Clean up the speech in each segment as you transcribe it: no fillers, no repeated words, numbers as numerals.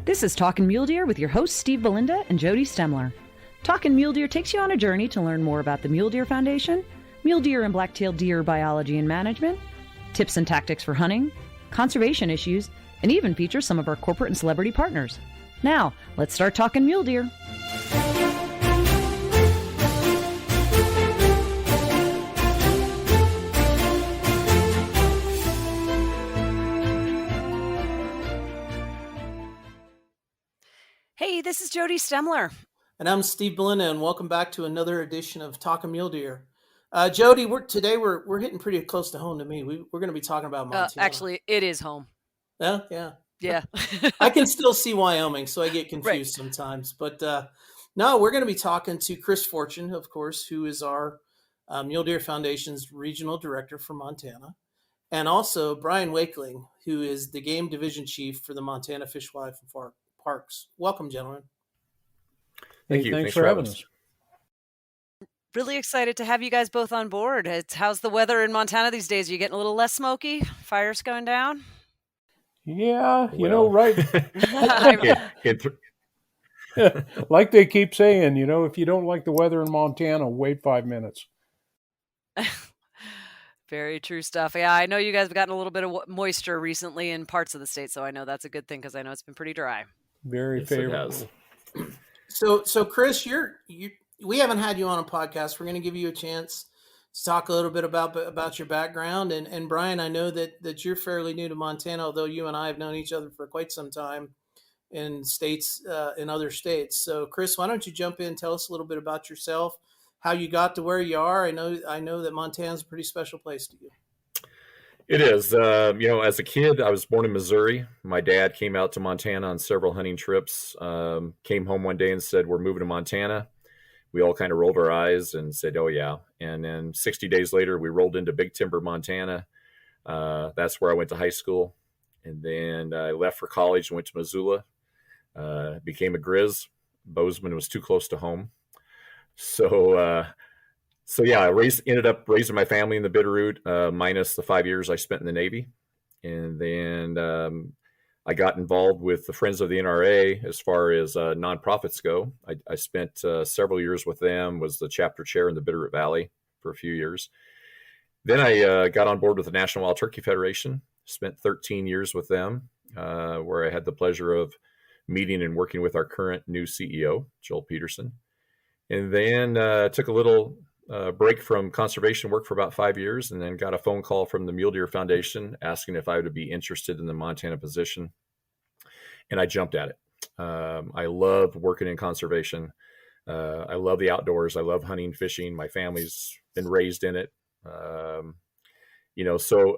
This is Talkin' Mule Deer with your hosts Steve Belinda and Jody Stemler. Talkin' Mule Deer takes you on a journey to learn more about the Mule Deer Foundation, mule deer and black-tailed deer biology and management, tips and tactics for hunting, conservation issues, and even features some of our corporate and celebrity partners. Now, let's start talking mule deer. Hey, this is Jody Stemler. And I'm Steve Belinda, and welcome back to another edition of Talkin' Mule Deer. Jody, today we're hitting pretty close to home to me. We're going to be talking about Montana. Actually, it is home. Yeah. I can still see Wyoming, so I get confused sometimes. But no, we're going to be talking to Chris Fortun, of course, who is our Mule Deer Foundation's regional director for Montana, and also Brian Wakeling, who is the game division chief for the Montana Fish, Wildlife, and Parks. Welcome, gentlemen. Thank you. Thanks for having us. Really excited to have you guys both on board. How's the weather in Montana these days? Are you getting a little less smoky? Fire's going down? Yeah, right. Like they keep saying, if you don't like the weather in Montana, wait 5 minutes. Very true stuff. Yeah, I know you guys have gotten a little bit of moisture recently in parts of the state, so I know that's a good thing because I know it's been pretty dry. Very favorable. So Chris, we haven't had you on a podcast. We're going to give you a chance to talk a little bit about your background. And Brian, I know that you're fairly new to Montana, although you and I have known each other for quite some time in other states. So Chris, why don't you jump in and tell us a little bit about yourself, how you got to where you are. I know that Montana's a pretty special place to you. It is. As a kid, I was born in Missouri. My dad came out to Montana on several hunting trips, came home one day and said, "We're moving to Montana." We all kind of rolled our eyes and said, "Oh, yeah." And then 60 days later, we rolled into Big Timber, Montana. That's where I went to high school. And then I left for college and went to Missoula, became a Grizz. Bozeman was too close to home. So I ended up raising my family in the Bitterroot, minus the 5 years I spent in the Navy. And then I got involved with the Friends of the NRA as far as nonprofits go. I spent several years with them, was the chapter chair in the Bitterroot Valley for a few years. Then I got on board with the National Wild Turkey Federation, spent 13 years with them, where I had the pleasure of meeting and working with our current new CEO, Joel Peterson. And then took a little break from conservation work for about 5 years, and then got a phone call from the Mule Deer Foundation asking if I would be interested in the Montana position. And I jumped at it. I love working in conservation. I love the outdoors. I love hunting, fishing. My family's been raised in it. So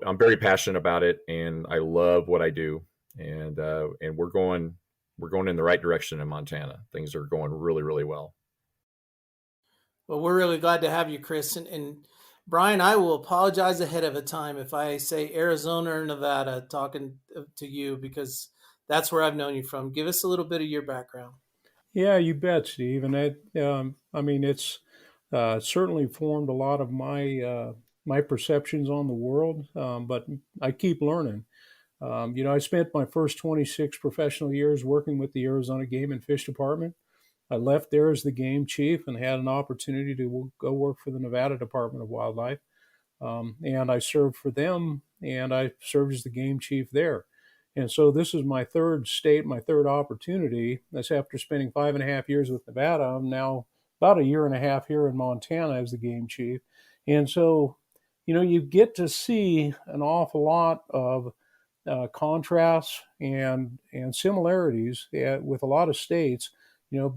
I'm very passionate about it, and I love what I do. And we're going in the right direction in Montana. Things are going really, really well. Well, we're really glad to have you, Chris. And Brian, I will apologize ahead of time if I say Arizona or Nevada talking to you, because that's where I've known you from. Give us a little bit of your background. Yeah, you bet, Steve. And it's certainly formed a lot of my perceptions on the world, but I keep learning. I spent my first 26 professional years working with the Arizona Game and Fish Department. I left there as the game chief and had an opportunity to go work for the Nevada Department of Wildlife. And I served for them, and I served as the game chief there. And so this is my third state, my third opportunity. That's after spending 5.5 years with Nevada. I'm now about 1.5 years here in Montana as the game chief. And so, you get to see an awful lot of contrasts and similarities with a lot of states,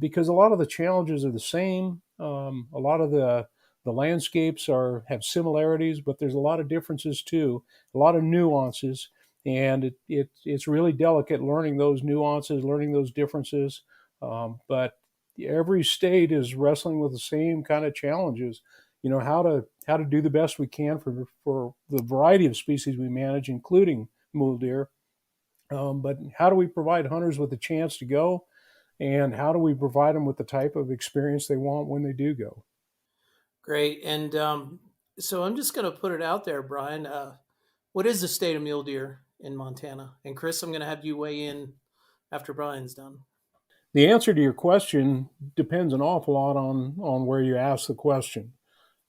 because a lot of the challenges are the same. A lot of the landscapes have similarities, but there's a lot of differences too, a lot of nuances. And it's really delicate learning those nuances, learning those differences. But every state is wrestling with the same kind of challenges. How to do the best we can for the variety of species we manage, including mule deer. But how do we provide hunters with a chance to go? And how do we provide them with the type of experience they want when they do go? Great. And so I'm just going to put it out there, Brian. What is the state of mule deer in Montana? And Chris, I'm going to have you weigh in after Brian's done? The answer to your question depends an awful lot on where you ask the question.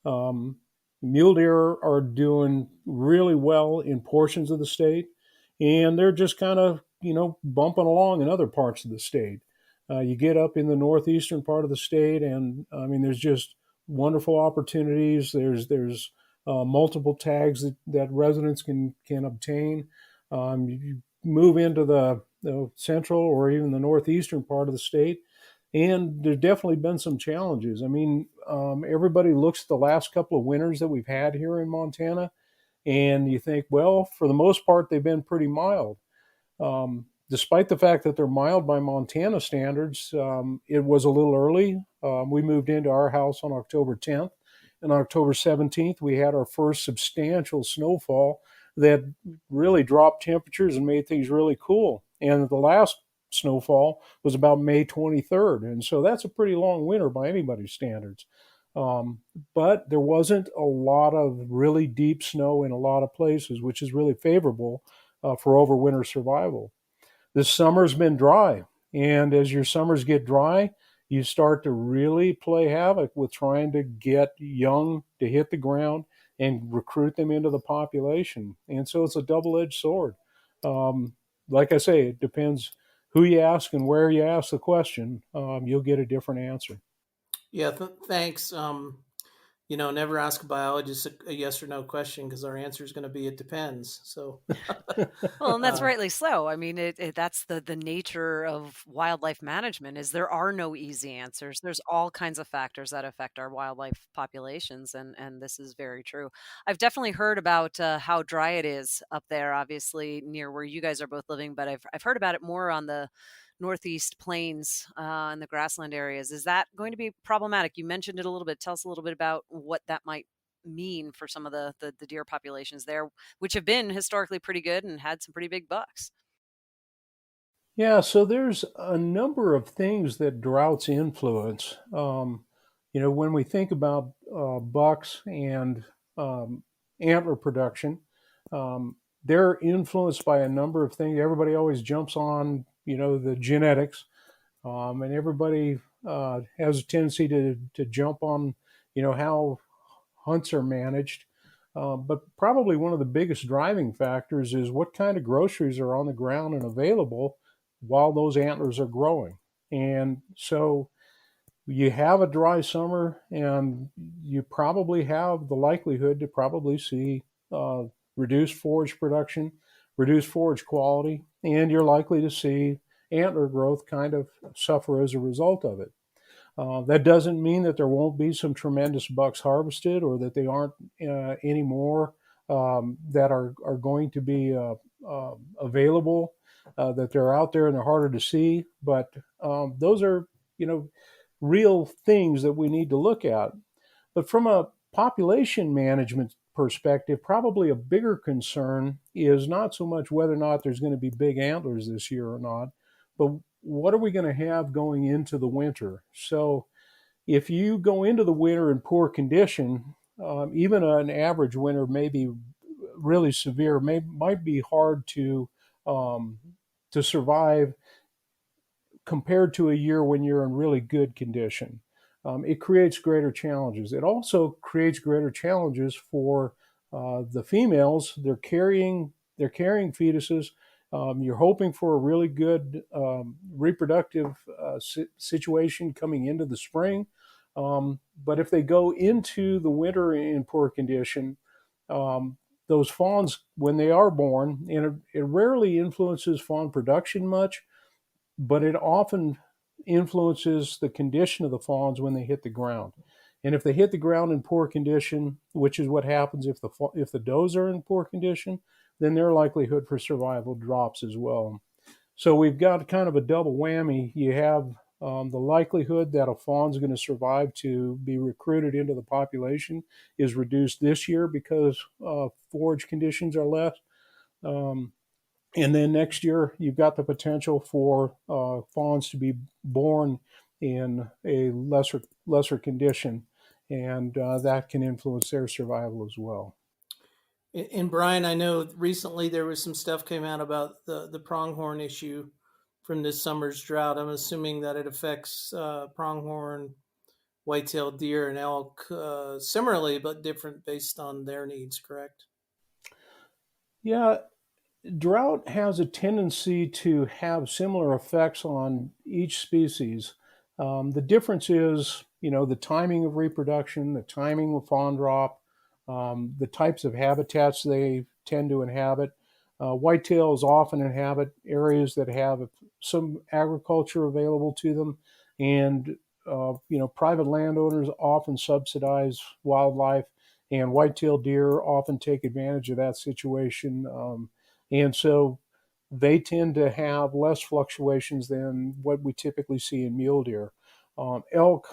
Um, Mule deer are doing really well in portions of the state, and they're just kind of, bumping along in other parts of the state. You get up in the northeastern part of the state, and I mean, there's just wonderful opportunities. There's multiple tags that residents can obtain. You move into the central or even the northeastern part of the state, and there's definitely been some challenges. I mean, everybody looks at the last couple of winters that we've had here in Montana, and you think, well, for the most part, they've been pretty mild. Despite the fact that they're mild by Montana standards, it was a little early. We moved into our house on October 10th. And on October 17th, we had our first substantial snowfall that really dropped temperatures and made things really cool. And the last snowfall was about May 23rd. And so that's a pretty long winter by anybody's standards. But there wasn't a lot of really deep snow in a lot of places, which is really favorable for overwinter survival. This summer's been dry. And as your summers get dry, you start to really play havoc with trying to get young to hit the ground and recruit them into the population. And so it's a double-edged sword. Like I say, it depends who you ask and where you ask the question. You'll get a different answer. Yeah, thanks. Never ask a biologist a yes or no question, because our answer is going to be it depends. So, well, and that's rightly so. I mean, that's the nature of wildlife management. Is there are no easy answers. There's all kinds of factors that affect our wildlife populations, and this is very true. I've definitely heard about how dry it is up there, obviously near where you guys are both living, but I've heard about it more on the Northeast plains and the grassland areas. Is that going to be problematic? You mentioned it a little bit. Tell us a little bit about what that might mean for some of the deer populations there, which have been historically pretty good and had some pretty big bucks. Yeah, so there's a number of things that droughts influence. When we think about bucks and antler production, they're influenced by a number of things. Everybody always jumps on the genetics, and everybody has a tendency to jump on how hunts are managed, but probably one of the biggest driving factors is what kind of groceries are on the ground and available while those antlers are growing. And so you have a dry summer, and you probably have the likelihood to probably see reduced forage production, reduced forage quality, and you're likely to see antler growth kind of suffer as a result of it. That doesn't mean that there won't be some tremendous bucks harvested, or that they aren't any more that are going to be available, that they're out there and they're harder to see. But those are, real things that we need to look at. But from a population management perspective, probably a bigger concern is not so much whether or not there's going to be big antlers this year or not, but what are we going to have going into the winter? So if you go into the winter in poor condition, even an average winter may be really severe, might be hard to survive compared to a year when you're in really good condition. It creates greater challenges. It also creates greater challenges for the females. They're carrying fetuses. You're hoping for a really good reproductive situation coming into the spring. But if they go into the winter in poor condition, those fawns, when they are born, and it rarely influences fawn production much, but it often influences the condition of the fawns when they hit the ground. And if they hit the ground in poor condition, which is what happens if the does are in poor condition, then their likelihood for survival drops as well. So we've got kind of a double whammy. You have the likelihood that a fawn's going to survive to be recruited into the population is reduced this year because forage conditions are less. And then next year, you've got the potential for fawns to be born in a lesser condition, and that can influence their survival as well. And Brian, I know recently there was some stuff came out about the pronghorn issue from this summer's drought. I'm assuming that it affects pronghorn, white-tailed deer, and elk similarly, but different based on their needs. Correct? Yeah, drought has a tendency to have similar effects on each species. The difference is, the timing of reproduction, the timing of fawn drop, the types of habitats they tend to inhabit. Whitetails often inhabit areas that have some agriculture available to them, and private landowners often subsidize wildlife, and white-tailed deer often take advantage of that situation. And so they tend to have less fluctuations than what we typically see in mule deer. Elk,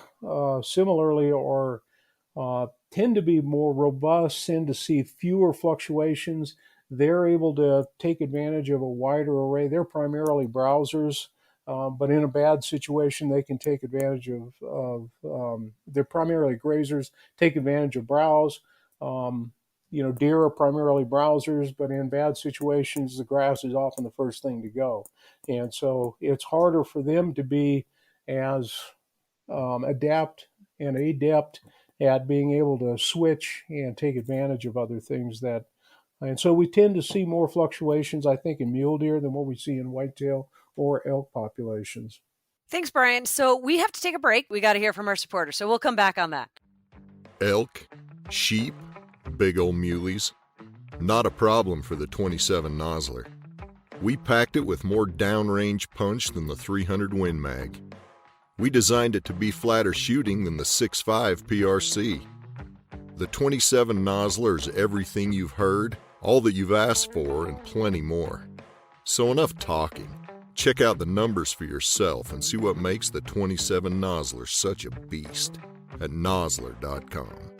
similarly, tend to be more robust, tend to see fewer fluctuations. They're able to take advantage of a wider array. They're primarily browsers, but in a bad situation, they can take advantage they're primarily grazers, take advantage of browse. Deer are primarily browsers, but in bad situations, the grass is often the first thing to go. And so it's harder for them to be as adept at being able to switch and take advantage of other things and so we tend to see more fluctuations, I think, in mule deer than what we see in whitetail or elk populations. Thanks, Brian. So we have to take a break. We got to hear from our supporters. So we'll come back on that. Elk, sheep, big old muleys. Not a problem for the 27 Nosler. We packed it with more downrange punch than the 300 Win Mag. We designed it to be flatter shooting than the 6.5 PRC. The 27 Nosler is everything you've heard, all that you've asked for, and plenty more. So enough talking. Check out the numbers for yourself and see what makes the 27 Nosler such a beast at nosler.com.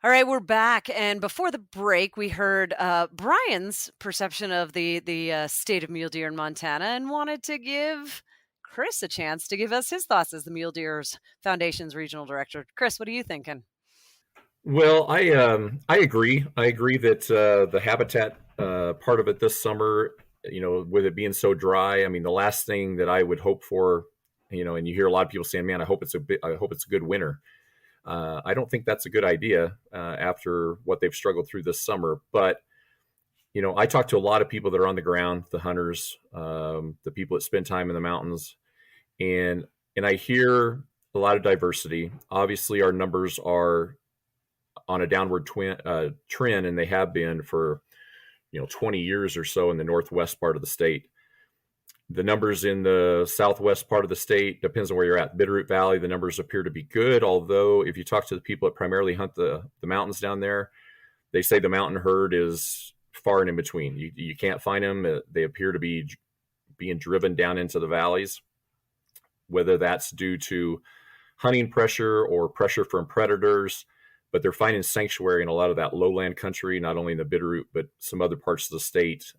All right, we're back. And before the break, we heard Brian's perception of the state of mule deer in Montana and wanted to give Chris a chance to give us his thoughts as the Mule Deer's Foundation's regional director. Chris, what are you thinking? Well, I agree. I agree that the habitat part of it this summer, with it being so dry, I mean, the last thing that I would hope for, and you hear a lot of people saying, "Man, I hope it's a good winter." I don't think that's a good idea after what they've struggled through this summer. But I talk to a lot of people that are on the ground, the hunters, the people that spend time in the mountains, and I hear a lot of diversity. Obviously, our numbers are on a downward trend, and they have been for 20 years or so in the northwest part of the state. The numbers in the southwest part of the state, depends on where you're at. Bitterroot Valley, the numbers appear to be good, although if you talk to the people that primarily hunt the mountains down there, they say the mountain herd is far and in between. You can't find them. They appear to be being driven down into the valleys, whether that's due to hunting pressure or pressure from predators, but they're finding sanctuary in a lot of that lowland country, not only in the Bitterroot, but some other parts of the state.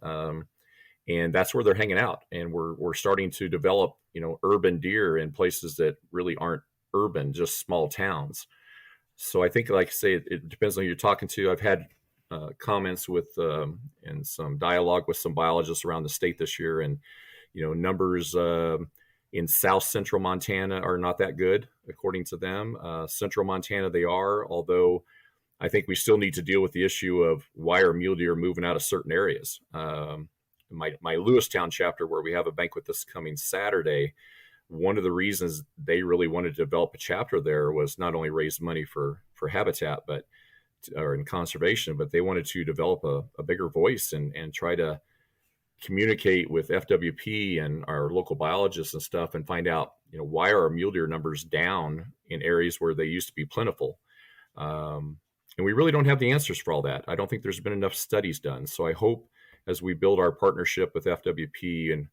And that's where they're hanging out. And we're starting to develop, urban deer in places that really aren't urban, just small towns. So I think, like I say, it depends on who you're talking to. I've had comments with and some dialogue with some biologists around the state this year, and numbers in south central Montana are not that good, according to them. Central Montana, they are, although I think we still need to deal with the issue of why are mule deer moving out of certain areas. My Lewistown chapter, where we have a banquet this coming Saturday, one of the reasons they really wanted to develop a chapter there was not only raise money for habitat, or in conservation, but they wanted to develop a bigger voice and try to communicate with FWP and our local biologists and stuff and find out, why are our mule deer numbers down in areas where they used to be plentiful. And we really don't have the answers for all that. I don't think there's been enough studies done. So I hope as we build our partnership with FWP and,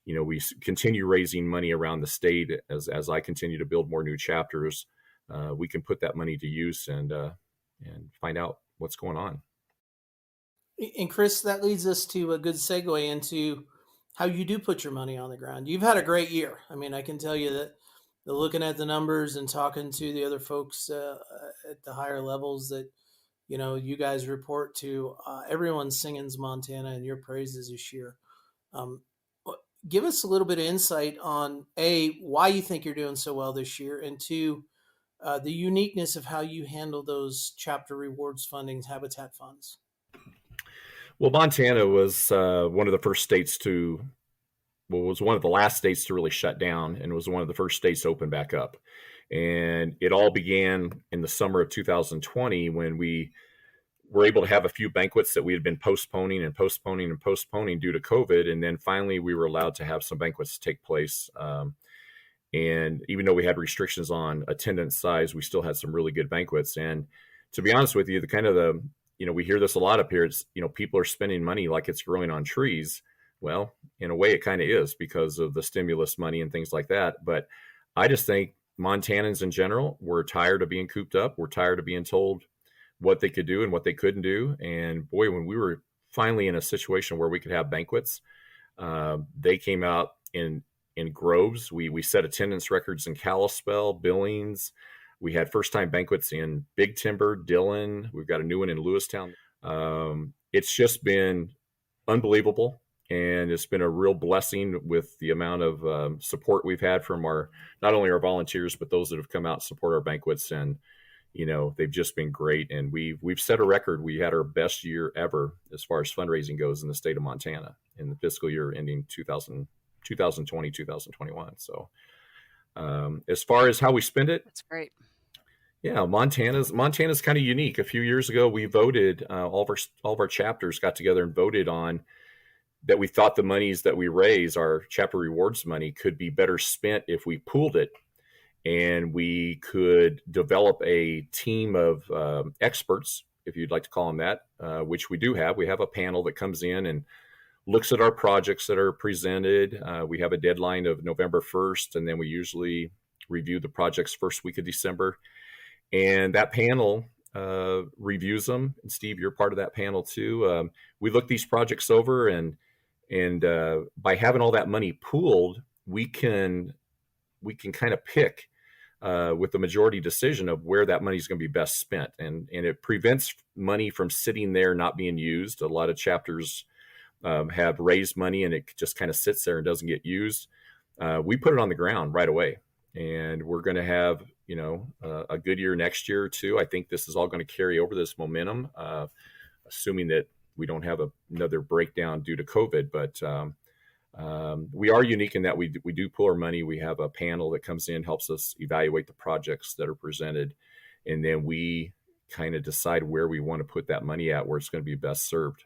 we continue raising money around the state as I continue to build more new chapters, we can put that money to use and find out what's going on. And Chris, that leads us to a good segue into how you do put your money on the ground. You've had a great year. I mean, I can tell you that looking at the numbers and talking to the other folks at the higher levels that, you guys report to, everyone's singing Montana and your praises this year. give us a little bit of insight on why you think you're doing so well this year, and two, the uniqueness of how you handle those chapter rewards fundings, habitat funds. Well, Montana was one of the first states to, well, was one of the last states to really shut down, and was one of the first states to open back up. And it all began in the summer of 2020 when we were able to have a few banquets that we had been postponing and postponing and postponing due to COVID. And then finally, we were allowed to have some banquets take place. And even though we had restrictions on attendance size, we still had some really good banquets. And to be honest with you, we hear this a lot up here. It's, people are spending money like it's growing on trees. Well, in a way, it kind of is because of the stimulus money and things like that. But I just think Montanans in general, we're tired of being cooped up. We're tired of being told what they could do and what they couldn't do. And boy, when we were finally in a situation where we could have banquets, they came out in groves. We set attendance records in Kalispell, Billings. We had first-time banquets in Big Timber, Dillon. We've got a new one in Lewistown. It's just been unbelievable. And it's been a real blessing with the amount of support we've had from not only our volunteers, but those that have come out and support our banquets. And, they've just been great. And we've set a record. We had our best year ever as far as fundraising goes in the state of Montana in the fiscal year ending 2020, 2021. So as far as how we spend it, that's great. Yeah, Montana's kind of unique. A few years ago, we voted, all of our chapters got together and voted on that. We thought the monies that we raise, our chapter rewards money, could be better spent if we pooled it, and we could develop a team of experts, if you'd like to call them that, which we do have. We have a panel that comes in and looks at our projects that are presented. We have a deadline of November 1st, and then we usually review the projects first week of December. And that panel reviews them. And Steve, you're part of that panel too. We look these projects over, and by having all that money pooled, we can kind of pick with the majority decision of where that money is going to be best spent. And it prevents money from sitting there not being used. A lot of chapters have raised money and it just kind of sits there and doesn't get used. We put it on the ground right away, and we're going to have a good year next year too. I think this is all going to carry over this momentum, assuming that we don't have another breakdown due to COVID. But we are unique in that we do pool our money. We have a panel that comes in, helps us evaluate the projects that are presented, and then we kind of decide where we want to put that money at, where it's going to be best served.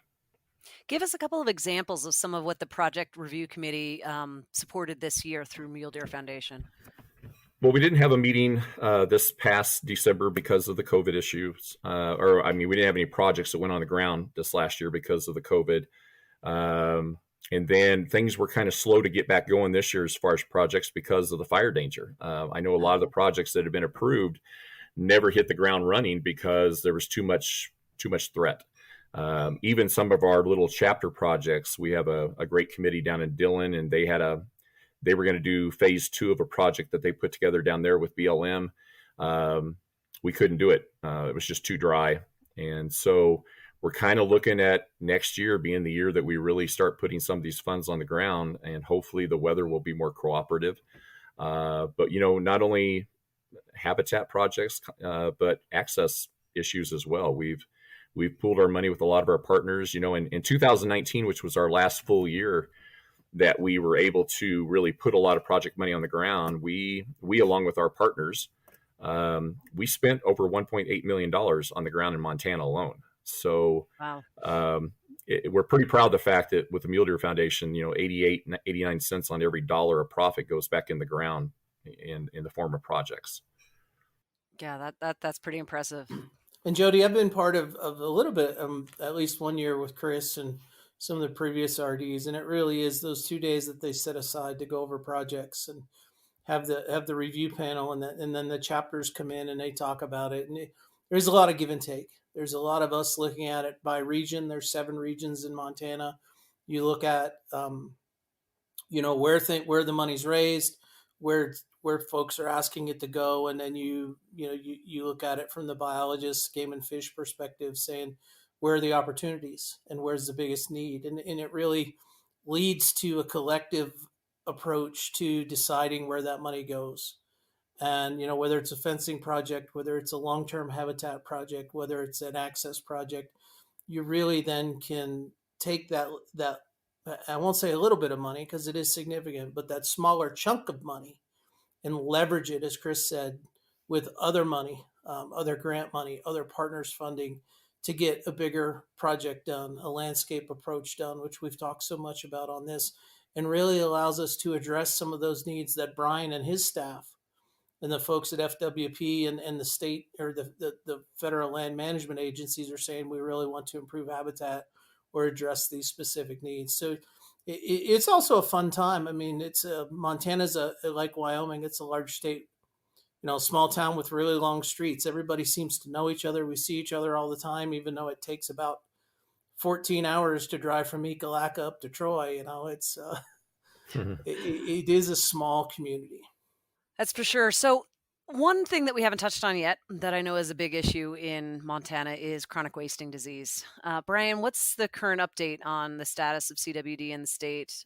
Give us a couple of examples of some of what the Project Review Committee supported this year through Mule Deer Foundation. Well, we didn't have a meeting this past December because of the COVID issues. We didn't have any projects that went on the ground this last year because of the COVID. And then things were kind of slow to get back going this year as far as projects because of the fire danger. I know a lot of the projects that have been approved never hit the ground running because there was too much threat. Even some of our little chapter projects, we have a great committee down in Dillon, and they were going to do phase 2 of a project that they put together down there with BLM. We couldn't do it. It was just too dry. And so we're kind of looking at next year being the year that we really start putting some of these funds on the ground, and hopefully the weather will be more cooperative. But, not only habitat projects, but access issues as well. We've pooled our money with a lot of our partners, in 2019, which was our last full year that we were able to really put a lot of project money on the ground. We along with our partners, we spent over $1.8 million on the ground in Montana alone. So wow. We're pretty proud of the fact that with the Mule Deer Foundation, 89 cents on every dollar of profit goes back in the ground in the form of projects. Yeah, that's pretty impressive. And Jody, I've been part of a little bit, at least one year with Chris and some of the previous RDs, and it really is those 2 days that they set aside to go over projects and have the review panel, and then the chapters come in and they talk about it. And there's a lot of give and take. There's a lot of us looking at it by region. There's 7 regions in Montana. You look at where the money's raised, where folks are asking it to go, and then you look at it from the biologist, game and fish perspective, saying where are the opportunities and where's the biggest need, and it really leads to a collective approach to deciding where that money goes. And, whether it's a fencing project, whether it's a long-term habitat project, whether it's an access project, you really then can take that, I won't say a little bit of money because it is significant, but that smaller chunk of money and leverage it, as Chris said, with other money, other grant money, other partners funding to get a bigger project done, a landscape approach done, which we've talked so much about on this, and really allows us to address some of those needs that Brian and his staff and the folks at FWP and the state or the federal land management agencies are saying we really want to improve habitat or address these specific needs. So it's also a fun time. I mean, Montana's like Wyoming. It's a large state, small town with really long streets. Everybody seems to know each other. We see each other all the time, even though it takes about 14 hours to drive from Ekalaka up to Troy. It's it is a small community. That's for sure. So one thing that we haven't touched on yet that I know is a big issue in Montana is chronic wasting disease. Brian, what's the current update on the status of CWD in the state?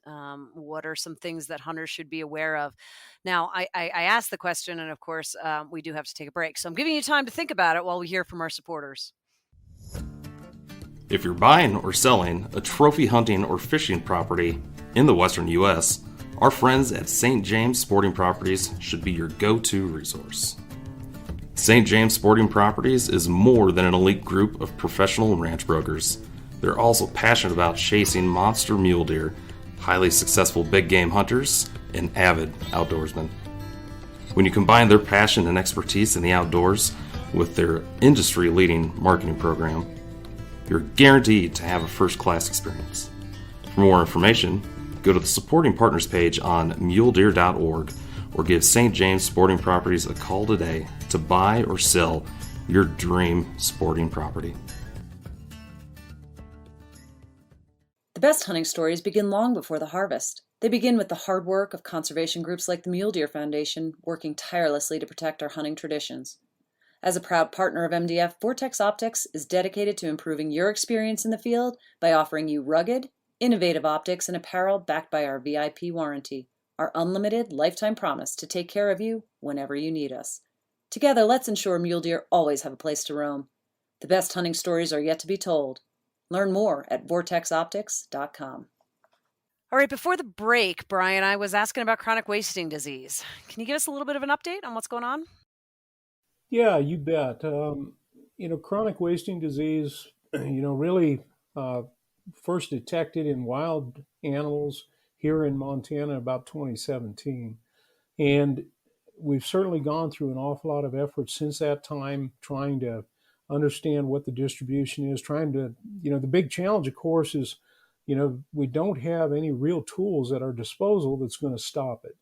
What are some things that hunters should be aware of? Now, I asked the question, and of course, we do have to take a break. So I'm giving you time to think about it while we hear from our supporters. If you're buying or selling a trophy hunting or fishing property in the Western U.S., our friends at St. James Sporting Properties should be your go-to resource. St. James Sporting Properties is more than an elite group of professional ranch brokers. They're also passionate about chasing monster mule deer, highly successful big game hunters, and avid outdoorsmen. When you combine their passion and expertise in the outdoors with their industry-leading marketing program, you're guaranteed to have a first-class experience. For more information, go to the Supporting Partners page on muledeer.org or give St. James Sporting Properties a call today to buy or sell your dream sporting property. The best hunting stories begin long before the harvest. They begin with the hard work of conservation groups like the Mule Deer Foundation, working tirelessly to protect our hunting traditions. As a proud partner of MDF, Vortex Optics is dedicated to improving your experience in the field by offering you rugged, innovative optics and apparel backed by our VIP warranty, our unlimited lifetime promise to take care of you whenever you need us. Together, let's ensure mule deer always have a place to roam. The best hunting stories are yet to be told. Learn more at vortexoptics.com. All right, before the break, Brian, I was asking about chronic wasting disease. Can you give us a little bit of an update on what's going on? Yeah, you bet. Chronic wasting disease, really first detected in wild animals here in Montana about 2017. And we've certainly gone through an awful lot of effort since that time trying to understand what the distribution is, the big challenge, of course, is, we don't have any real tools at our disposal that's going to stop it.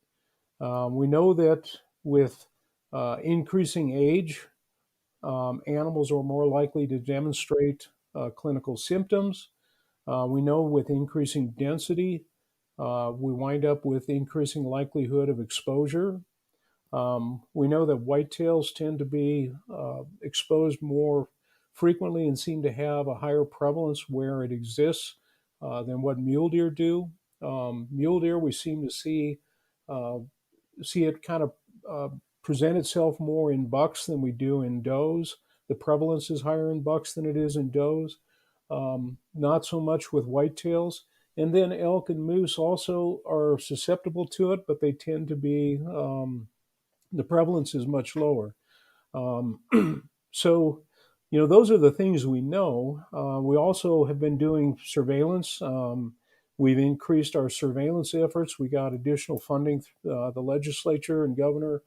We know that with increasing age, animals are more likely to demonstrate clinical symptoms. We know with increasing density, we wind up with increasing likelihood of exposure. We know that whitetails tend to be exposed more frequently and seem to have a higher prevalence where it exists than what mule deer do. Mule deer, we seem to see it kind of present itself more in bucks than we do in does. The prevalence is higher in bucks than it is in does. Not so much with whitetails. And then elk and moose also are susceptible to it, but they tend to be, the prevalence is much lower. So, those are the things we know. We also have been doing surveillance. We've increased our surveillance efforts. We got additional funding. The legislature and governor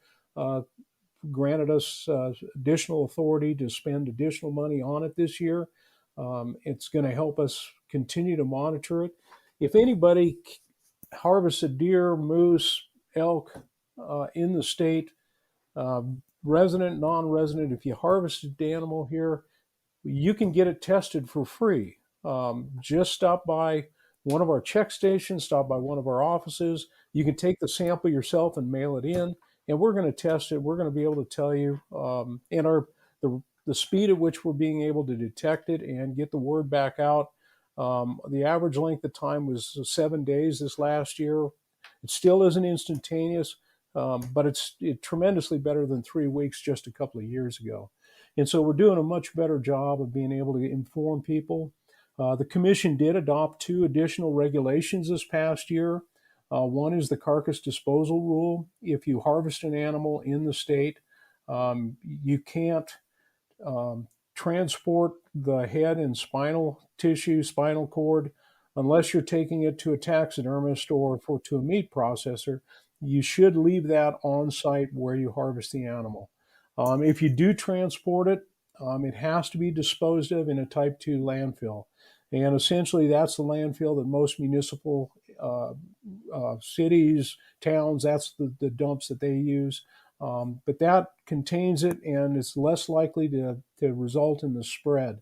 granted us additional authority to spend additional money on it this year. It's going to help us continue to monitor it. If anybody harvests a deer, moose, elk in the state, resident, non-resident, if you harvest an animal here, you can get it tested for free. Just stop by one of our check stations, stop by one of our offices. You can take the sample yourself and mail it in, and we're going to test it. We're going to be able to tell you, and the speed at which we're being able to detect it and get the word back out The average length of time was 7 days this last year. It still isn't instantaneous, but it's tremendously better than 3 weeks just a couple of years ago. And so we're doing a much better job of being able to inform people. The commission did adopt 2 additional regulations this past year. One is the carcass disposal rule. If you harvest an animal in the state, you can't transport the head and spinal tissue, spinal cord, unless you're taking it to a taxidermist or to a meat processor. You should leave that on site where you harvest the animal. If you do transport it, it has to be disposed of in a type 2 landfill. And essentially that's the landfill that most municipal cities, towns, that's the dumps that they use. But that contains it, and it's less likely to result in the spread.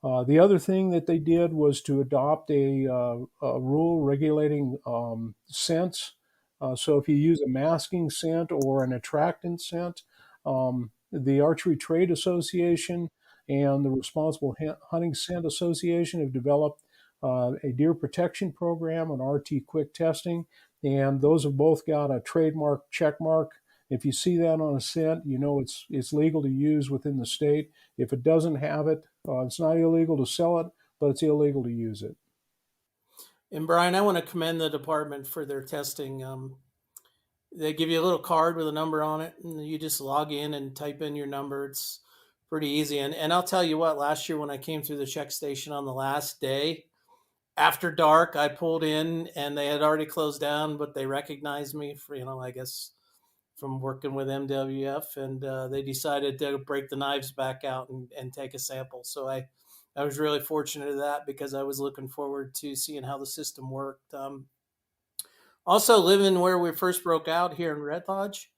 The other thing that they did was to adopt a rule regulating scents. So if you use a masking scent or an attractant scent, the Archery Trade Association and the Responsible Hunting Scent Association have developed a deer protection program on RT quick testing, and those have both got a trademark check mark. If you see that on a scent, you know it's legal to use within the state. If it doesn't have it, it's not illegal to sell it, but it's illegal to use it. And Brian, I want to commend the department for their testing. They give you a little card with a number on it, and you just log in and type in your number. It's pretty easy. And I'll tell you what, last year when I came through the check station on the last day, after dark, I pulled in and they had already closed down, but they recognized me for, I guess from working with MWF, and they decided to break the knives back out and take a sample. So I was really fortunate of that because I was looking forward to seeing how the system worked. Also living where we first broke out here in Red Lodge,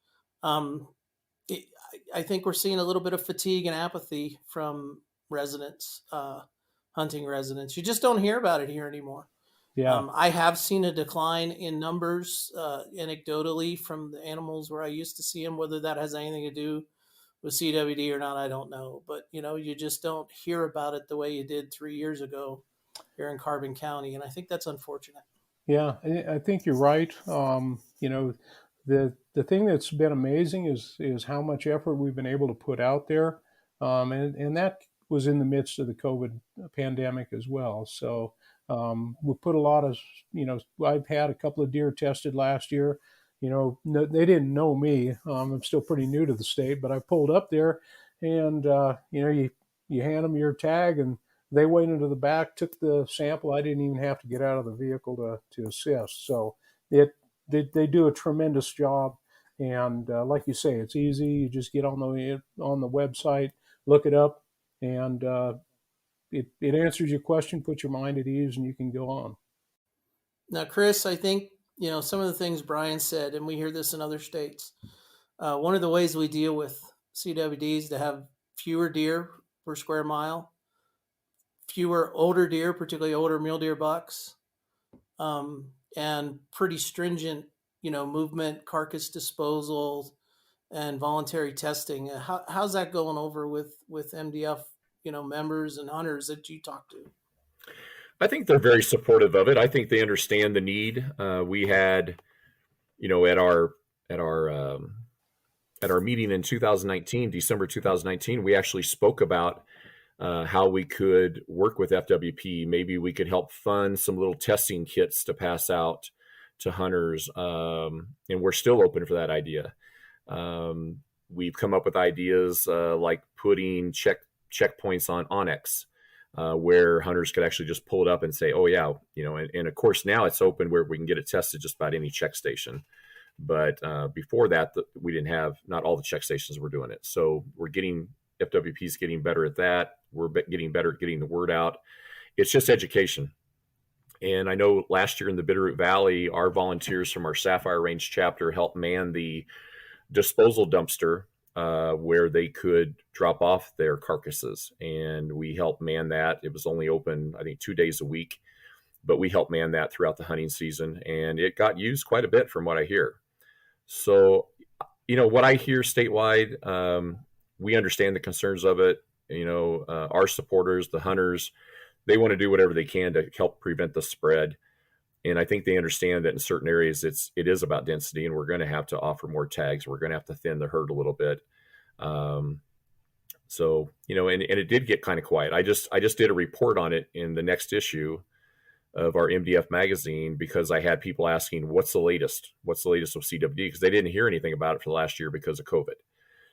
I think we're seeing a little bit of fatigue and apathy from residents, hunting residents. You just don't hear about it here anymore. Yeah. I have seen a decline in numbers anecdotally from the animals where I used to see them. Whether that has anything to do with CWD or not, I don't know. But, you just don't hear about it the way you did 3 years ago here in Carbon County. And I think that's unfortunate. Yeah, I think you're right. The thing that's been amazing is how much effort we've been able to put out there. And that was in the midst of the COVID pandemic as well. So we put a lot of, I've had a couple of deer tested last year. They didn't know me. I'm still pretty new to the state, but I pulled up there and, you hand them your tag and they went into the back, took the sample. I didn't even have to get out of the vehicle to assist. So they do a tremendous job. And like you say, it's easy. You just get on the website, look it up, and it answers your question, put your mind at ease, and you can go on. Now, Chris, I think, some of the things Brian said, and we hear this in other states, one of the ways we deal with CWD is to have fewer deer per square mile, fewer older deer, particularly older mule deer bucks, and pretty stringent, movement, carcass disposal, and voluntary testing. How's that going over with MDF, members and hunters that you talk to? I think they're very supportive of it. I think they understand the need. We had, at our meeting in 2019, December 2019, we actually spoke about how we could work with FWP. Maybe we could help fund some little testing kits to pass out to hunters. And we're still open for that idea. We've come up with ideas like putting checkpoints on Onyx, where hunters could actually just pull it up and say, oh yeah, and of course now it's open where we can get it tested just about any check station. But before that, we didn't have, not all the check stations were doing it. So FWP's getting better at that. We're getting better at getting the word out. It's just education. And I know last year in the Bitterroot Valley, our volunteers from our Sapphire Range chapter helped man the disposal dumpster where they could drop off their carcasses. And we helped man that. It was only open, I think, 2 days a week, but we helped man that throughout the hunting season. And it got used quite a bit from what I hear. So, what I hear statewide, we understand the concerns of it. Our supporters, the hunters, they want to do whatever they can to help prevent the spread. And I think they understand that in certain areas it is about density, and we're going to have to offer more tags. We're going to have to thin the herd a little bit. So, and it did get kind of quiet. I just did a report on it in the next issue of our MDF magazine, because I had people asking, what's the latest with CWD? Because they didn't hear anything about it for the last year because of COVID.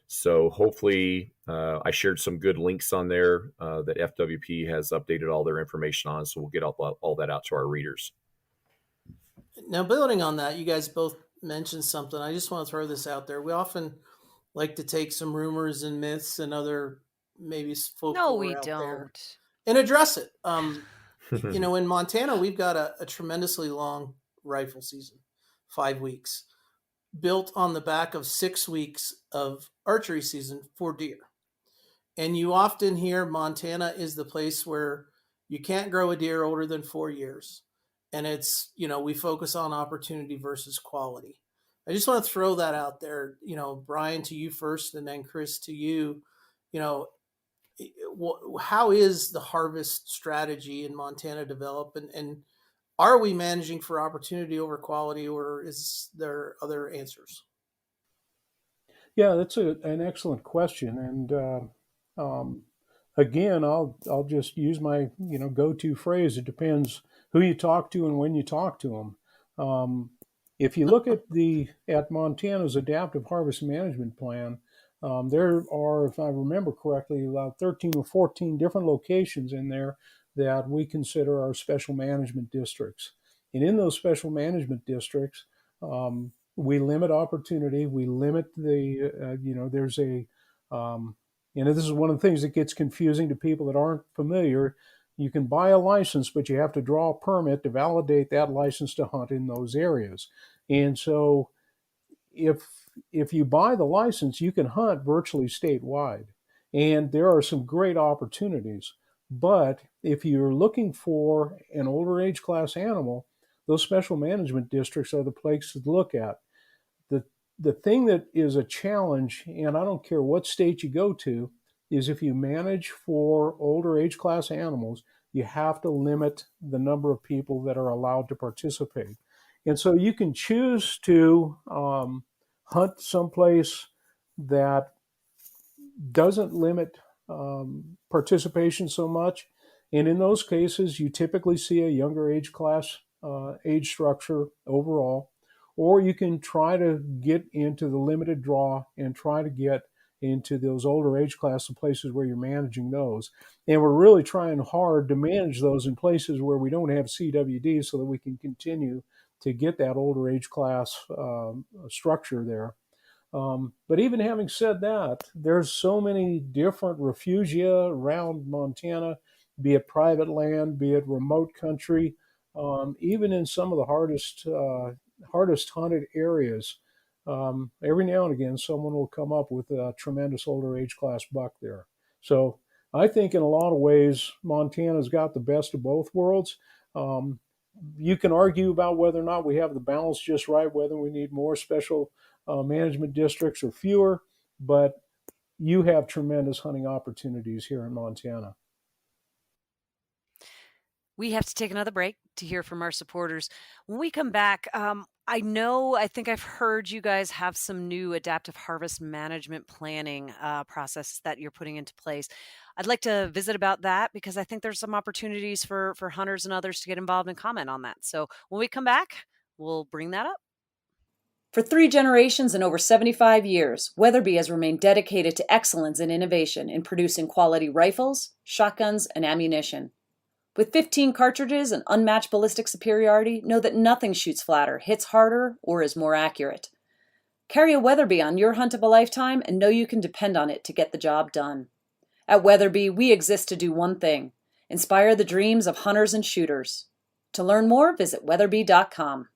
So hopefully I shared some good links on there that FWP has updated all their information on. So we'll get all that out to our readers. Now, building on that, you guys both mentioned something. I just want to throw this out there. We often like to take some rumors and myths and other maybe folklore No, we out don't. there and address it. In Montana, we've got a tremendously long rifle season, 5 weeks, built on the back of 6 weeks of archery season for deer. And you often hear Montana is the place where you can't grow a deer older than 4 years. And it's, we focus on opportunity versus quality. I just want to throw that out there, Brian, to you first, and then Chris, to you. How is the harvest strategy in Montana developed, and are we managing for opportunity over quality, or is there other answers? Yeah, that's an excellent question. And again, I'll just use my go-to phrase. It depends who you talk to and when you talk to them. If you look at Montana's adaptive harvest management plan, there are, if I remember correctly, about 13 or 14 different locations in there that we consider our special management districts. And in those special management districts, we limit opportunity. We limit there's a, this is one of the things that gets confusing to people that aren't familiar. You can buy a license, but you have to draw a permit to validate that license to hunt in those areas. And so if you buy the license, you can hunt virtually statewide. And there are some great opportunities. But if you're looking for an older age class animal, those special management districts are the place to look at. The thing that is a challenge, and I don't care what state you go to, is if you manage for older age class animals, you have to limit the number of people that are allowed to participate. And so you can choose to hunt someplace that doesn't limit participation so much. And in those cases, you typically see a younger age class age structure overall. Or you can try to get into the limited draw and try to get into those older age class of places where you're managing those. And we're really trying hard to manage those in places where we don't have CWD so that we can continue to get that older age class structure there. But even having said that, there's so many different refugia around Montana, be it private land, be it remote country, even in some of the hardest hunted areas. Every now and again, someone will come up with a tremendous older age class buck there. So I think in a lot of ways, Montana's got the best of both worlds. You can argue about whether or not we have the balance just right, whether we need more special management districts or fewer, but you have tremendous hunting opportunities here in Montana. We have to take another break to hear from our supporters. When we come back, I think I've heard you guys have some new adaptive harvest management planning processes that you're putting into place. I'd like to visit about that because I think there's some opportunities for hunters and others to get involved and comment on that. So when we come back, we'll bring that up. For 3 generations and over 75 years, Weatherby has remained dedicated to excellence and innovation in producing quality rifles, shotguns, and ammunition. With 15 cartridges and unmatched ballistic superiority, know that nothing shoots flatter, hits harder, or is more accurate. Carry a Weatherby on your hunt of a lifetime and know you can depend on it to get the job done. At Weatherby, we exist to do one thing: inspire the dreams of hunters and shooters. To learn more, visit weatherby.com.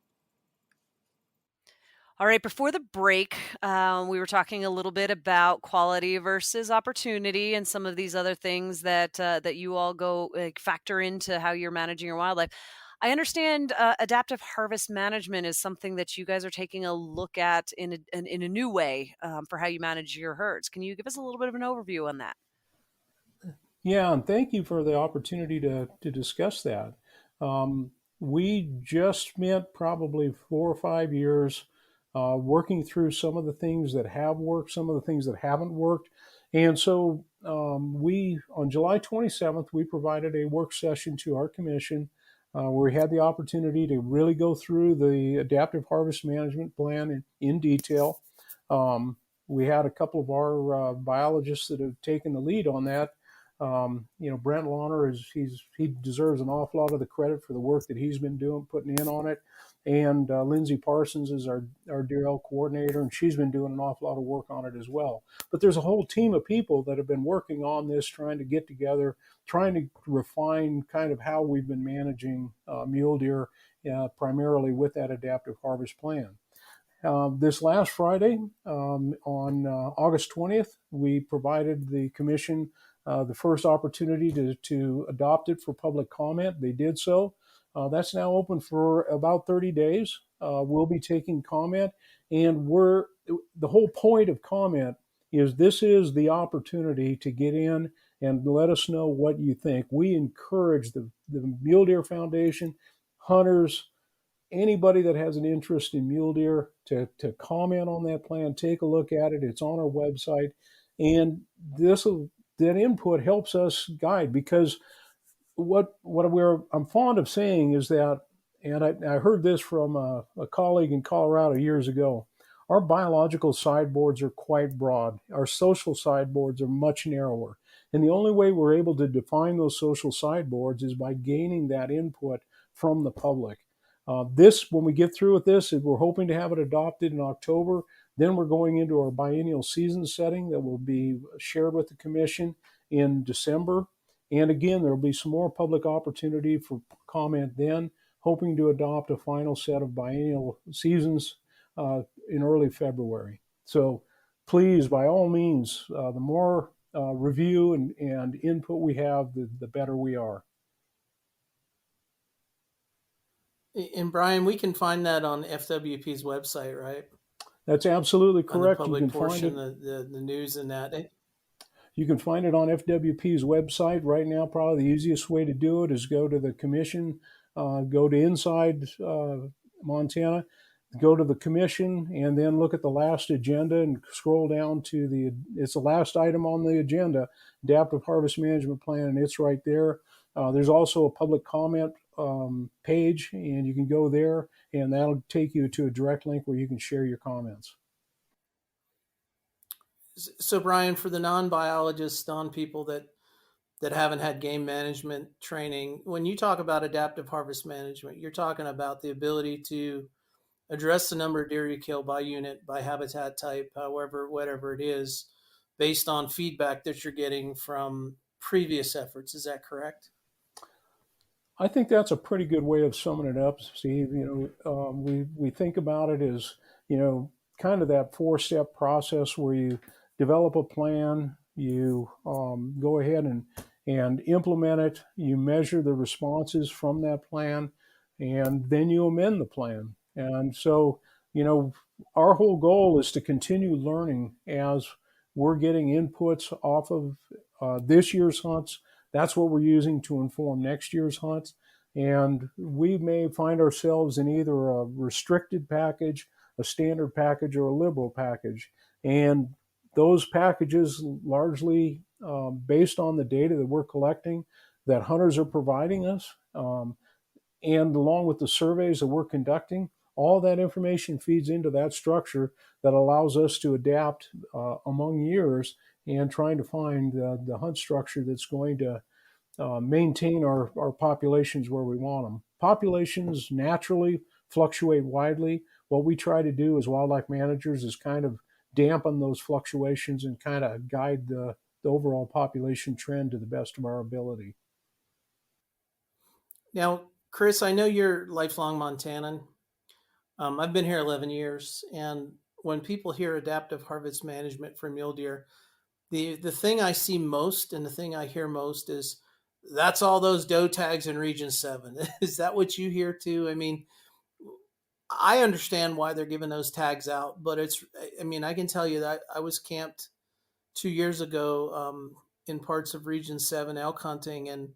All right, before the break, we were talking a little bit about quality versus opportunity and some of these other things that you all go factor into how you're managing your wildlife. I understand adaptive harvest management is something that you guys are taking a look at in a new way for how you manage your herds. Can you give us a little bit of an overview on that? Yeah, and thank you for the opportunity to discuss that. We just spent probably 4 or 5 years working through some of the things that have worked, some of the things that haven't worked. And so we, on July 27th, we provided a work session to our commission where we had the opportunity to really go through the adaptive harvest management plan in detail. We had a couple of our biologists that have taken the lead on that. Brent Lawner he deserves an awful lot of the credit for the work that he's been doing, putting in on it. And Lindsay Parsons is our DRL coordinator, and she's been doing an awful lot of work on it as well. But there's a whole team of people that have been working on this, trying to get together, trying to refine kind of how we've been managing mule deer, primarily with that adaptive harvest plan. This last Friday, on August 20th, we provided the commission the first opportunity to adopt it for public comment. They did so. That's now open for about 30 days. We'll be taking comment, and the whole point of comment is this is the opportunity to get in and let us know what you think. We encourage the Mule Deer Foundation, hunters, anybody that has an interest in mule deer to comment on that plan, take a look at it. It's on our website. And that input helps us guide, because I'm fond of saying is that, and I heard this from a colleague in Colorado years ago, our biological sideboards are quite broad. Our social sideboards are much narrower. And the only way we're able to define those social sideboards is by gaining that input from the public. When we get through with this, we're hoping to have it adopted in October. Then we're going into our biennial season setting that will be shared with the commission in December. And again, there will be some more public opportunity for comment then, hoping to adopt a final set of biennial seasons in early February. So please, by all means, the more review and input we have, the better we are. And Brian, we can find that on FWP's website, right? That's absolutely correct. On the public You can portion, find it. The news and that. You can find it on FWP's website right now. Probably the easiest way to do it is go to the commission, go to Inside Montana, go to the commission, and then look at the last agenda and scroll down to it's the last item on the agenda, Adaptive Harvest Management Plan, and it's right there. There's also a public comment page, and you can go there, and that'll take you to a direct link where you can share your comments. So Brian, for the non-biologists, non-people that haven't had game management training, when you talk about adaptive harvest management, you're talking about the ability to address the number of deer you kill by unit, by habitat type, whatever it is, based on feedback that you're getting from previous efforts. Is that correct? I think that's a pretty good way of summing it up, Steve. We think about it as, kind of that 4-step process where you develop a plan, you go ahead and implement it, you measure the responses from that plan, and then you amend the plan. And so, our whole goal is to continue learning as we're getting inputs off of this year's hunts. That's what we're using to inform next year's hunts. And we may find ourselves in either a restricted package, a standard package, or a liberal package. And those packages largely based on the data that we're collecting, that hunters are providing us, and along with the surveys that we're conducting, all that information feeds into that structure that allows us to adapt among years and trying to find the hunt structure that's going to maintain our populations where we want them. Populations naturally fluctuate widely. What we try to do as wildlife managers is kind of dampen those fluctuations and kind of guide the overall population trend to the best of our ability. Now, Chris, I know you're lifelong Montanan. I've been here 11 years, and when people hear adaptive harvest management for mule deer, the thing I see most and the thing I hear most is that's all those doe tags in Region 7. Is that what you hear too? I mean, I understand why they're giving those tags out, but I can tell you that I was camped 2 years ago in parts of Region 7 elk hunting, and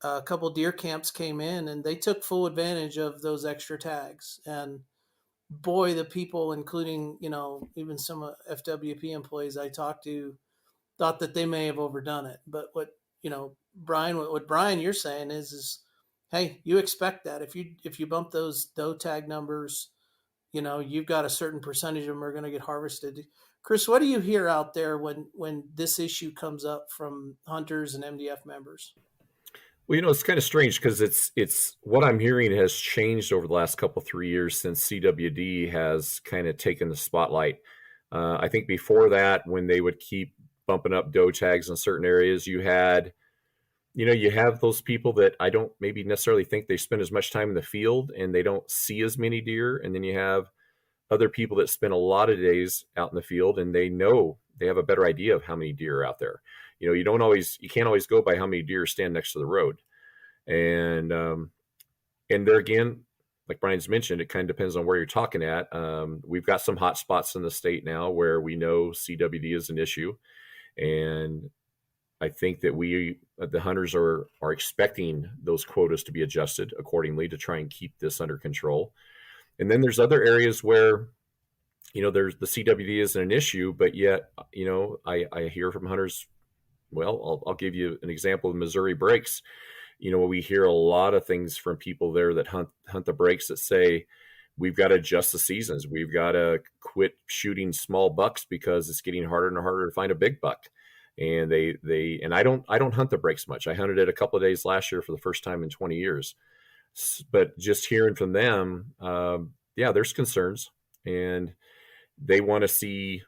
a couple deer camps came in and they took full advantage of those extra tags. And boy, the people, including, even some FWP employees I talked to, thought that they may have overdone it. But Brian, what Brian you're saying is, hey, you expect that if you bump those doe tag numbers, you've got a certain percentage of them are going to get harvested. Chris, what do you hear out there when this issue comes up from hunters and MDF members? Well, it's kind of strange because it's what I'm hearing has changed over the last 3 years since CWD has kind of taken the spotlight. I think before that, when they would keep bumping up doe tags in certain areas, you have those people that I don't maybe necessarily think they spend as much time in the field and they don't see as many deer. And then you have other people that spend a lot of days out in the field and they know they have a better idea of how many deer are out there. You can't always go by how many deer stand next to the road. And there again, like Brian's mentioned, it kind of depends on where you're talking at. We've got some hot spots in the state now where we know CWD is an issue. And I think that the hunters are expecting those quotas to be adjusted accordingly to try and keep this under control. And then there's other areas where, there's the CWD isn't an issue, but yet, I hear from hunters. Well, I'll give you an example of Missouri breaks. We hear a lot of things from people there that hunt the breaks that say, we've got to adjust the seasons. We've got to quit shooting small bucks because it's getting harder and harder to find a big buck. And and I don't hunt the breaks much. I hunted it a couple of days last year for the first time in 20 years. But just hearing from them, there's concerns, and they want to see,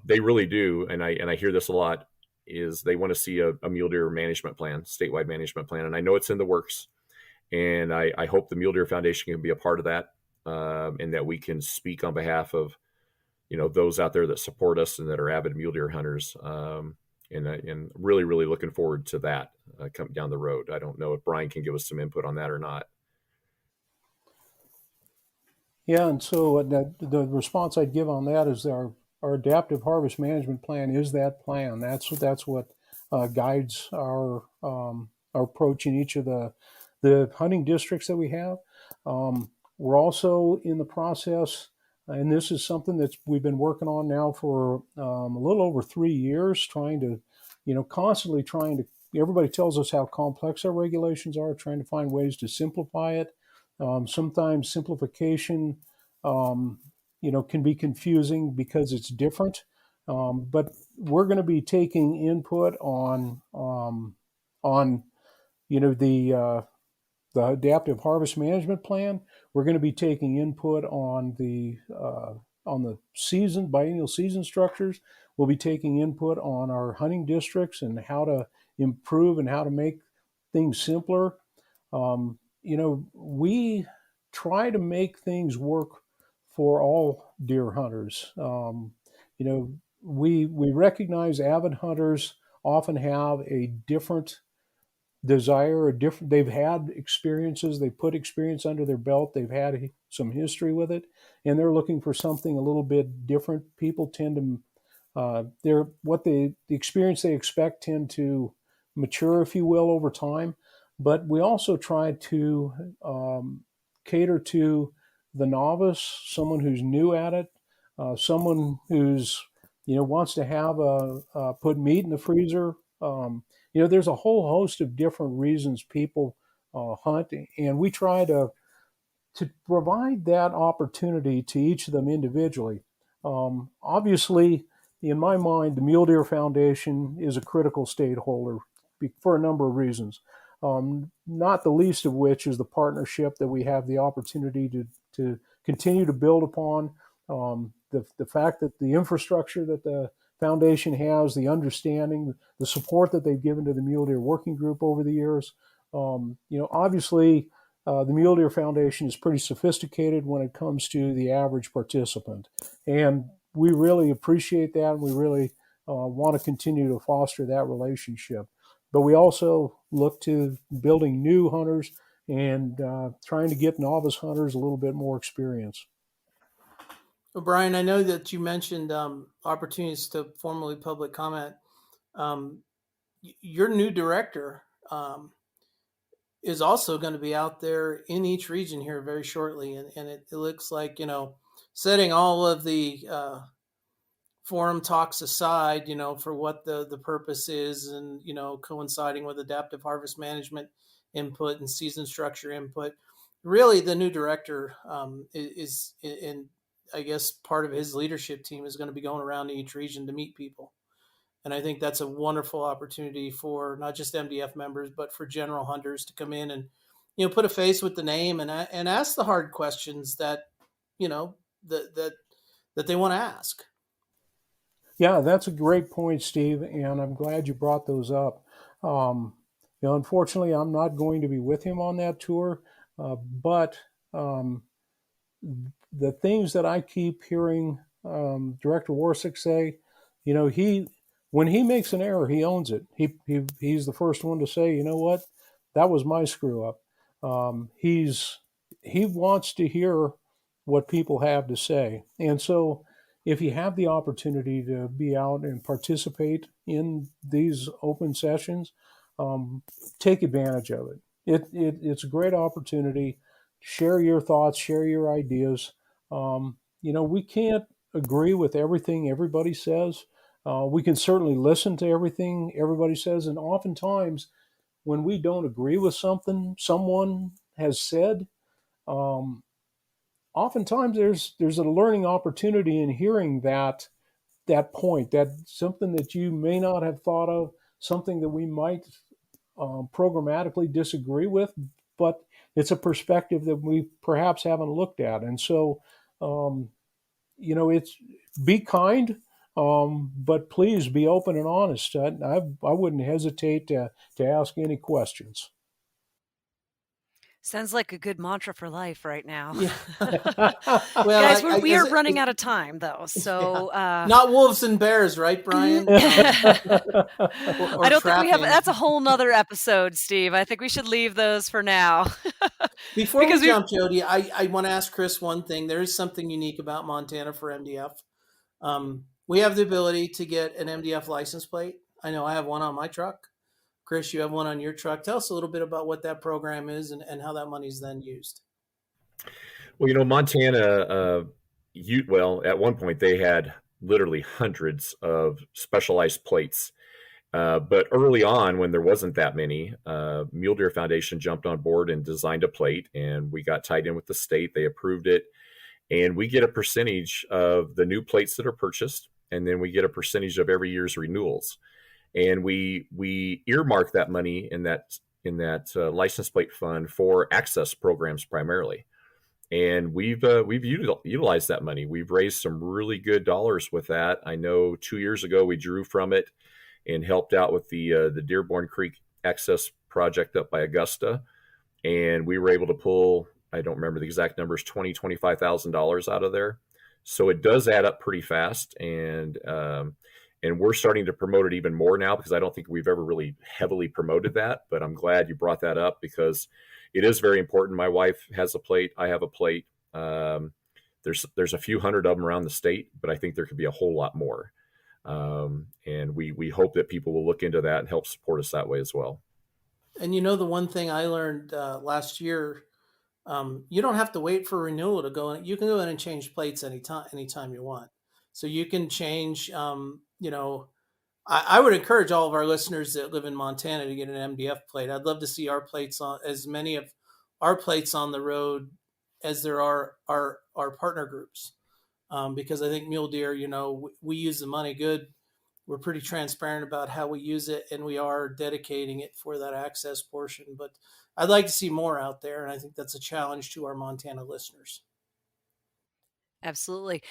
they really do. And I hear this a lot, is they want to see a mule deer management plan, statewide management plan. And I know it's in the works, and I hope the Mule Deer Foundation can be a part of that, and that we can speak on behalf of, those out there that support us and that are avid mule deer hunters. And really, really looking forward to that coming down the road. I don't know if Brian can give us some input on that or not. Yeah, and so the response I'd give on that is our adaptive harvest management plan is that plan. That's what guides our approach in each of the hunting districts that we have. We're also in the process, and this is something that we've been working on now for a little over 3 years, constantly trying to, everybody tells us how complex our regulations are, trying to find ways to simplify it. Sometimes simplification, can be confusing because it's different. But we're going to be taking input on the adaptive harvest management plan. We're going to be taking input on the biennial season structures. We'll be taking input on our hunting districts and how to improve and how to make things simpler. We try to make things work for all deer hunters. We recognize avid hunters often have a different desire, they've had experiences, they put experience under their belt, they've had some history with it, and they're looking for something a little bit different. People tend to, the experience they expect tend to mature, if you will, over time. But we also try to cater to the novice, someone who's new at it, someone who's, wants to have put meat in the freezer. There's a whole host of different reasons people hunt, and we try to provide that opportunity to each of them individually. Obviously, in my mind, the Mule Deer Foundation is a critical stakeholder for a number of reasons. Not the least of which is the partnership that we have the opportunity to continue to build upon. The fact that the infrastructure that the foundation has, the understanding, the support that they've given to the Mule Deer Working Group over the years. Obviously, the Mule Deer Foundation is pretty sophisticated when it comes to the average participant. And we really appreciate that, and we really want to continue to foster that relationship. But we also look to building new hunters and trying to get novice hunters a little bit more experience. Well, Brian, I know that you mentioned opportunities to formally public comment. Your new director is also going to be out there in each region here very shortly. And it looks like, setting all of the forum talks aside, for what the purpose is and, coinciding with adaptive harvest management input and season structure input, really the new director is in, I guess, part of his leadership team is going to be going around to each region to meet people. And I think that's a wonderful opportunity for not just MDF members, but for general hunters to come in and, put a face with the name and ask the hard questions that, that they want to ask. Yeah, that's a great point, Steve, and I'm glad you brought those up. Unfortunately, I'm not going to be with him on that tour, but the things that I keep hearing Director Warsick say, when he makes an error, he owns it. He's the first one to say, you know what, that was my screw up. He wants to hear what people have to say, and so if you have the opportunity to be out and participate in these open sessions, take advantage of it. It's a great opportunity. Share your thoughts, share your ideas. We can't agree with everything everybody says. We can certainly listen to everything everybody says. And oftentimes, when we don't agree with something someone has said, oftentimes there's a learning opportunity in hearing that point, that something that you may not have thought of, something that we might programmatically disagree with, but it's a perspective that we perhaps haven't looked at. And so, it's be kind, but please be open and honest. I wouldn't hesitate to ask any questions. Sounds like a good mantra for life right now. Yeah. Well, guys, we are running out of time, though. So not wolves and bears, right, Brian? I don't think we have. That's a whole nother episode, Steve. I think we should leave those for now. Before we jump, Jody, I want to ask Chris one thing. There is something unique about Montana for MDF. We have the ability to get an MDF license plate. I know I have one on my truck. Chris, you have one on your truck. Tell us a little bit about what that program is and how that money is then used. Well, Montana, at one point they had literally hundreds of specialized plates. But early on, when there wasn't that many, Mule Deer Foundation jumped on board and designed a plate, and we got tied in with the state. They approved it, and we get a percentage of the new plates that are purchased, and then we get a percentage of every year's renewals. And we earmark that money in that license plate fund for access programs primarily. And we've utilized that money. We've raised some really good dollars with that. I know 2 years ago we drew from it and helped out with the Dearborn Creek access project up by Augusta, and we were able to pull, I don't remember the exact numbers, $25,000 out of there. So it does add up pretty fast, and we're starting to promote it even more now because I don't think we've ever really heavily promoted that. But I'm glad you brought that up because it is very important. My wife has a plate. I have a plate. There's a few hundred of them around the state, but I think there could be a whole lot more. And we hope that people will look into that and help support us that way as well. And the one thing I learned last year, you don't have to wait for renewal to go in. You can go in and change plates anytime you want. So you can change, I would encourage all of our listeners that live in Montana to get an MDF plate. I'd love to see our plates on, as many of our plates on the road as there are our partner groups. Because I think Mule Deer, we use the money good. We're pretty transparent about how we use it, and we are dedicating it for that access portion. But I'd like to see more out there, and I think that's a challenge to our Montana listeners. Absolutely.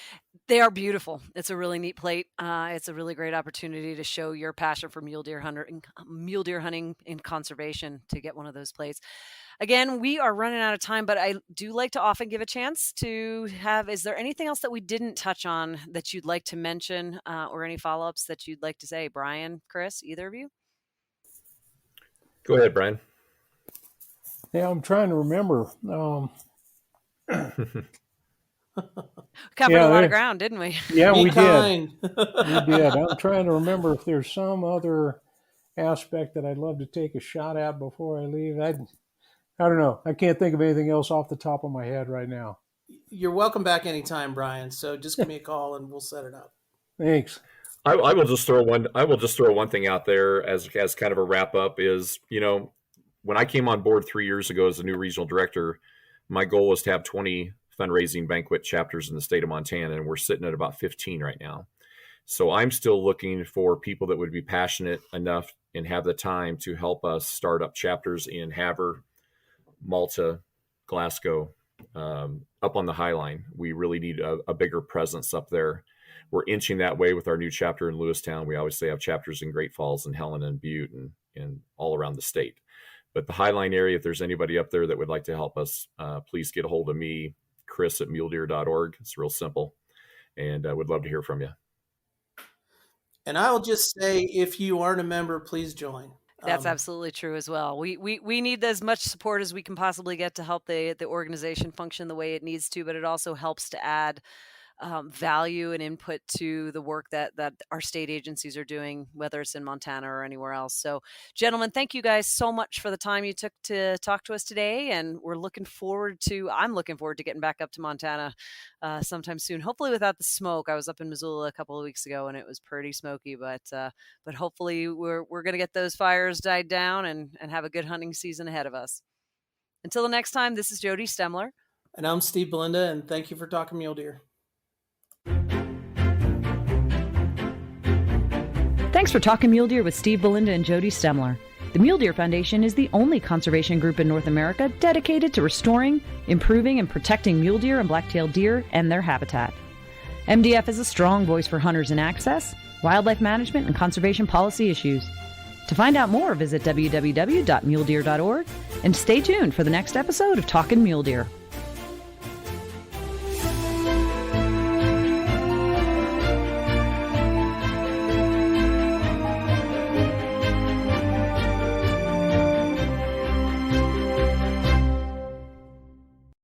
They are beautiful. It's a really neat plate. It's a really great opportunity to show your passion for mule deer hunting and conservation to get one of those plates. Again, we are running out of time, but I do like to often give a chance to is there anything else that we didn't touch on that you'd like to mention or any follow-ups that you'd like to say? Brian, Chris, either of you? Go ahead, Brian. Yeah, I'm trying to remember. Covered a lot of ground, didn't we? Yeah, we kind. did. We did. I'm trying to remember if there's some other aspect that I'd love to take a shot at before I leave. I don't know. I can't think of anything else off the top of my head right now. You're welcome back anytime, Brian. So just give me a call and we'll set it up. Thanks. I will just throw one thing out there as kind of a wrap up is, when I came on board 3 years ago as a new regional director, my goal was to have 20 fundraising banquet chapters in the state of Montana, and we're sitting at about 15 right now. So I'm still looking for people that would be passionate enough and have the time to help us start up chapters in Havre, Malta, Glasgow, up on the High Line. We really need a bigger presence up there. We're inching that way with our new chapter in Lewistown. We obviously have chapters in Great Falls and Helena and Butte and all around the state. But the Highline area, if there's anybody up there that would like to help us, please get a hold of me, Chris at muledeer.org. It's real simple. And I would love to hear from you. And I'll just say, if you aren't a member, please join. That's absolutely true as well. We need as much support as we can possibly get to help the organization function the way it needs to, but it also helps to add value and input to the work that our state agencies are doing, whether it's in Montana or anywhere else. So, gentlemen, thank you guys so much for the time you took to talk to us today. And I'm looking forward to getting back up to Montana sometime soon, hopefully without the smoke. I was up in Missoula a couple of weeks ago and it was pretty smoky, but hopefully we're going to get those fires died down and have a good hunting season ahead of us. Until the next time, this is Jody Stemler. And I'm Steve Belinda, and thank you for talking mule deer. Thanks for talking mule deer with Steve Belinda and Jody Stemler. The Mule Deer Foundation is the only conservation group in North America dedicated to restoring, improving, and protecting mule deer and black-tailed deer and their habitat. MDF is a strong voice for hunters in access, wildlife management, and conservation policy issues. To find out more, visit www.muledeer.org and stay tuned for the next episode of Talkin' Mule Deer.